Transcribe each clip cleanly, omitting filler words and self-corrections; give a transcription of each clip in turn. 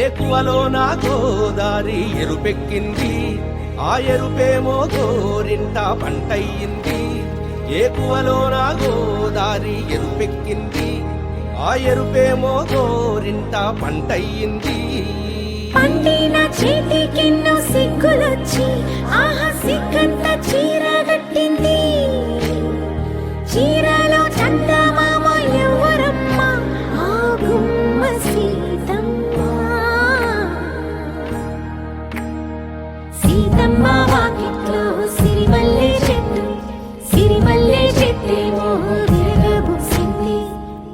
ఏకువలో నా గోదారి ఎరుపెక్కింది, ఆ ఎరుపేమో గోరింట పంటయ్యింది. ఏకువలో నా గోదారి ఎరుపెక్కింది, ఆ ఎరుపేమో గోరింట పంటయ్యింది. పండిన చేతికెన్నో సిగ్గులొచ్చి ఆహా సిగ్గంత చీర కట్టింది. చీరలో చందమామ ఎవరమ్మ, ఆ గుమ్మ సీతమ్మ. సీతమ్మ వాకిట్లో సిరిమల్లె చెట్టు, సిరిమల్లె చెట్టేమో విరగబూసింది.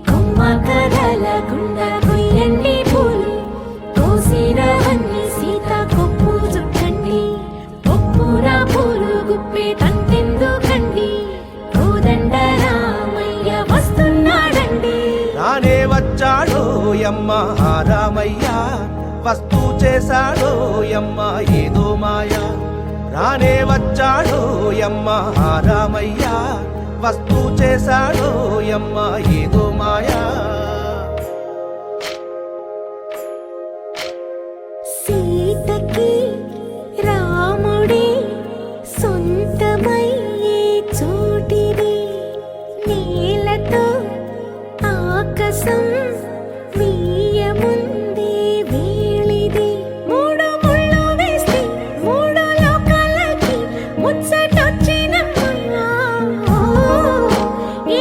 కొమ్మ కదలకుండా కొయ్యండి పూలు, కోసినవన్నీ సీత కొప్పు చుట్టండి. కొప్పున పూలు గుప్పే తంతెందుకండి, కోదండ రామయ్య వస్తున్నాడండి. రానే వచ్చాడో యమ్మ రామయ్య, వస్తూ చేశాడో యమ్మ ఏదో మాయ. రానే వచ్చాడో యమ్మ రామయ్య, వస్తూ చేశాడో యమ్మ ఏదో మాయా. సీతకి రాముడే సొంతమయ్యే చోటిది, నేలతో ఆకాశం వీయముందే వేళిది. మూడు ముళ్ళు వేస్తే మూడు లోకాలకి ముచ్చటొచ్చినమ్మా.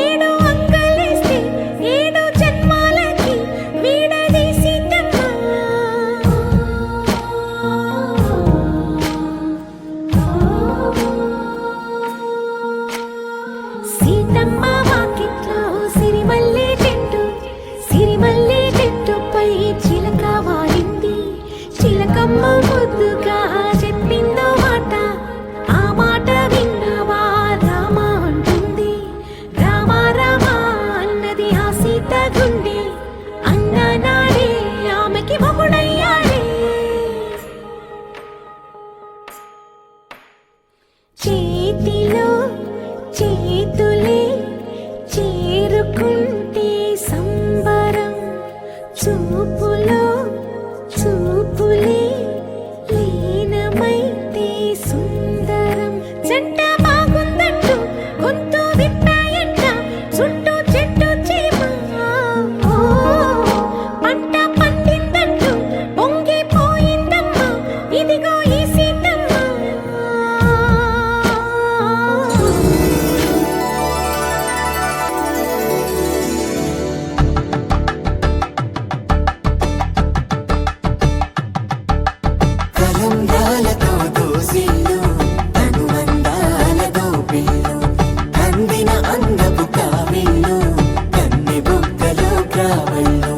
ఏడు అంగలేస్తే ఏడు జన్మాలకి వీడదీసిందమ్మా. సీతమ్మ వాకిట్లో సిరిమల్లె చెట్టు, సిరిమల్లె చెట్టుపై చిలక వాలింది. చిలకమ్మ ముద్దుగా చెప్పిందో మాట, ఆ మాట విన్నవా రామ అంటుంది. రామ రామ అన్నది ఆ సీత గుండె, అన్న నాడే ఆమెకి మొగుడయ్యాడే. చేతిలో చేతులే చేరుకుంటే సంబరం, చూపులో చూపులే లీనమైతే సుందరం. జంట బాగుందంటూ గొంతు విప్పాయంట చుట్టూ చెట్టు చీమ. పంట పండిందంటూ పొంగిపోయిందమ్మా, ఇదిగో ఈ సీతమ్మ. కలంబ్రాలతో దోసిళ్ళు, అనుబంధాలతో పిల్లు, అందిన అందపు కావిళ్ళు, కన్నె బుగ్గలో గ్రావళ్ళు.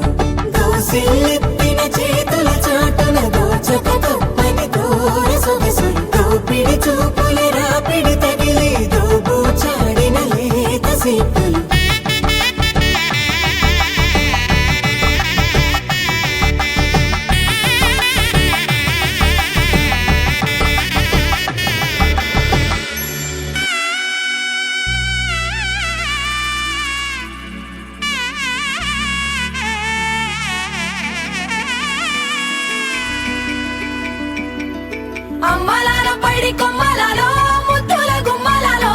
దోసిళ్ళెత్తిన చేతుల చాటున దోచక తప్పని దూర సొగసులు, దోపిడి చూపుల రాపిడి తగిలి దోబూచాడిన లేత సీపులు. అమ్మలాల పైడి కొమ్మలలో ముద్దుల గుమ్మలలో,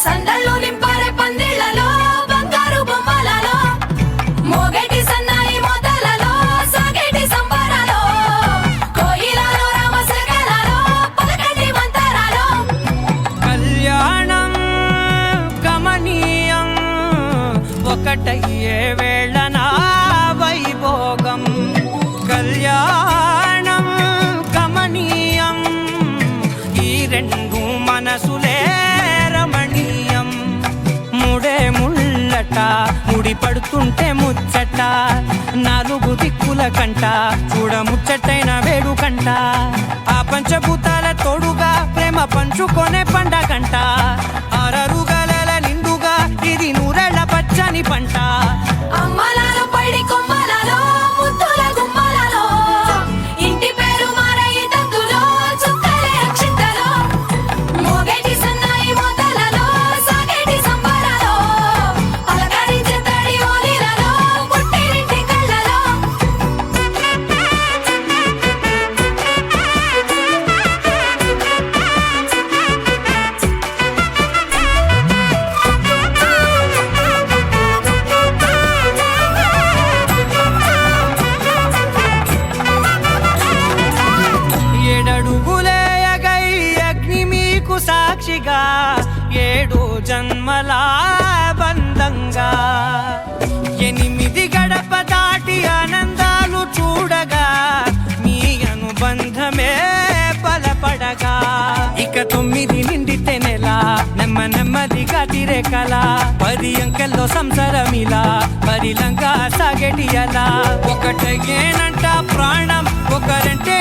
సందళ్ళు నింపారే పందిళ్లలో బంగారు బొమ్మలలో, మోగేటి సన్నాయి మోతలలో సాగేటి సంబరాలో, కోయిలలో రామశకలలో పలకటి మంతరాలో. కళ్యాణం గమనీయం, ఒకటయ్యే వేళ నా వైభోగం. కళ్యాణం గమనీయం, ఈ రెండు మనసులే రమణీయం. ముడే ముళ్ళట ముడి పడుతుంటే ముచ్చట, నాలుగు దిక్కుల కంట చూడ ముచ్చటైన వేడుకంట. ఆ పంచభూతాల తోడుగా ప్రేమ పంచుకొనే పండగంట. ఆరరుగల నిండుగా ఇది నూరెళ్ళ పచ్చని పంట. అమ్మలాల పైడి కొమ్మలలో ముద్దుల గుమ్మలలో, ఇంటి పేరు మారయి తందులో చుక్కలే అక్షింతలో, మోగేటి సన్నాయి మోతలలో సాగేటి సంబరాలో, పలకరించే తడి ఓలిలలో పుట్టినింటి కళ్ళలో. సాక్షిగా 7 జన్మల బంధంగా 8 గడప దాటి ఆనందాలు చూడగా మీ అనుబంధమే బలపడగా ఇక 9 నిండితే నెల నెమ్మదిగా తిరే కల 10 అంకెల్లో సంసారమిలా పరిలంగా సాగేటి అలా ఒకటేనంట ప్రాణం ఒకరంటే